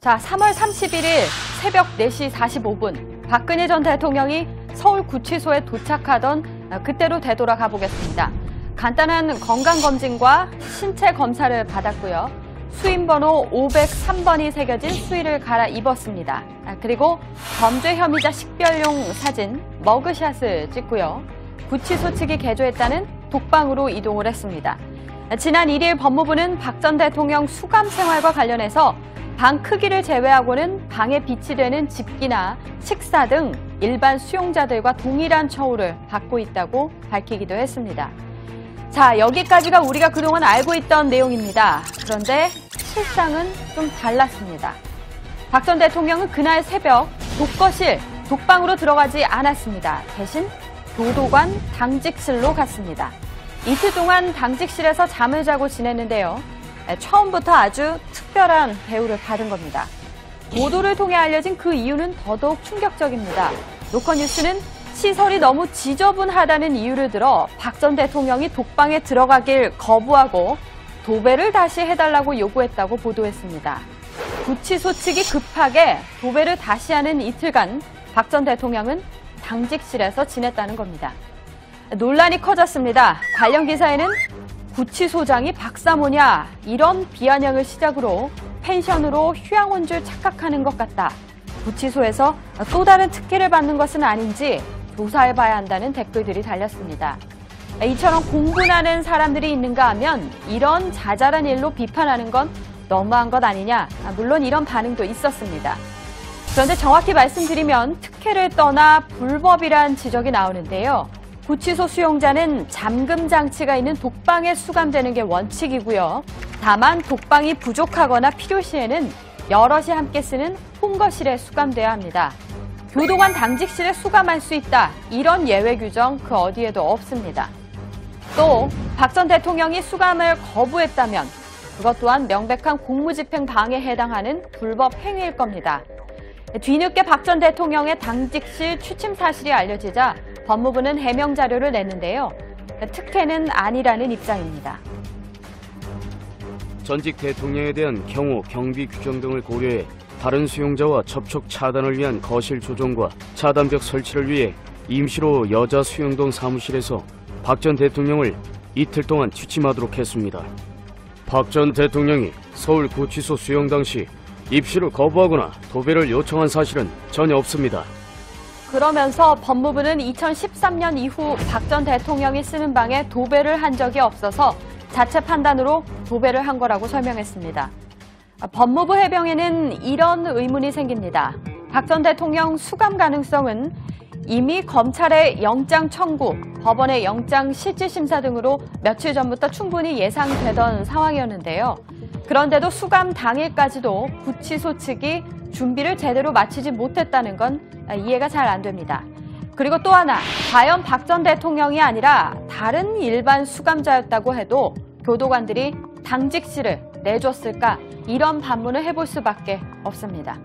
자, 3월 31일 새벽 4시 45분 박근혜 전 대통령이 서울 구치소에 도착하던 그때로 되돌아가 보겠습니다. 간단한 건강검진과 신체 검사를 받았고요. 수임번호 503번이 새겨진 수의를 갈아입었습니다. 그리고 범죄 혐의자 식별용 사진, 머그샷을 찍고요. 구치소 측이 개조했다는 독방으로 이동을 했습니다. 지난 1일 법무부는 박 전 대통령 수감 생활과 관련해서 방 크기를 제외하고는 방에 비치되는 집기나 식사 등 일반 수용자들과 동일한 처우를 받고 있다고 밝히기도 했습니다. 자, 여기까지가 우리가 그동안 알고 있던 내용입니다. 그런데 실상은 좀 달랐습니다. 박 전 대통령은 그날 새벽 독방으로 들어가지 않았습니다. 대신 교도관 당직실로 갔습니다. 이틀 동안 당직실에서 잠을 자고 지냈는데요. 처음부터 아주 특별한 대우를 받은 겁니다. 보도를 통해 알려진 그 이유는 더더욱 충격적입니다. 노컷뉴스는 시설이 너무 지저분하다는 이유를 들어 박 전 대통령이 독방에 들어가길 거부하고 도배를 다시 해달라고 요구했다고 보도했습니다. 구치소 측이 급하게 도배를 다시 하는 이틀간 박 전 대통령은 당직실에서 지냈다는 겁니다. 논란이 커졌습니다. 관련 기사에는 구치소장이 박사모냐 이런 비아냥을 시작으로 펜션으로 휴양 온 줄 착각하는 것 같다. 구치소에서 또 다른 특혜를 받는 것은 아닌지 조사해봐야 한다는 댓글들이 달렸습니다. 이처럼 공분하는 사람들이 있는가 하면 이런 자잘한 일로 비판하는 건 너무한 것 아니냐. 물론 이런 반응도 있었습니다. 그런데 정확히 말씀드리면 특혜를 떠나 불법이란 지적이 나오는데요. 구치소 수용자는 잠금 장치가 있는 독방에 수감되는 게 원칙이고요. 다만 독방이 부족하거나 필요시에는 여럿이 함께 쓰는 홈거실에 수감돼야 합니다. 교도관 당직실에 수감할 수 있다. 이런 예외 규정 그 어디에도 없습니다. 또 박 전 대통령이 수감을 거부했다면 그것 또한 명백한 공무집행 방해에 해당하는 불법 행위일 겁니다. 뒤늦게 박 전 대통령의 당직실 취침 사실이 알려지자 법무부는 해명 자료를 냈는데요. 특혜는 아니라는 입장입니다. 전직 대통령에 대한 경호, 경비 규정 등을 고려해 다른 수용자와 접촉 차단을 위한 거실 조정과 차단벽 설치를 위해 임시로 여자 수용동 사무실에서 박 전 대통령을 이틀 동안 취침하도록 했습니다. 박 전 대통령이 서울 구치소 수용 당시 입실을 거부하거나 도배를 요청한 사실은 전혀 없습니다. 그러면서 법무부는 2013년 이후 박 전 대통령이 쓰는 방에 도배를 한 적이 없어서 자체 판단으로 도배를 한 거라고 설명했습니다. 법무부 해명에는 이런 의문이 생깁니다. 박 전 대통령 수감 가능성은 이미 검찰의 영장 청구, 법원의 영장 실질 심사 등으로 며칠 전부터 충분히 예상되던 상황이었는데요. 그런데도 수감 당일까지도 구치소 측이 준비를 제대로 마치지 못했다는 건 이해가 잘 안 됩니다. 그리고 또 하나, 과연 박 전 대통령이 아니라 다른 일반 수감자였다고 해도 교도관들이 당직실을 내줬을까? 이런 반문을 해볼 수밖에 없습니다.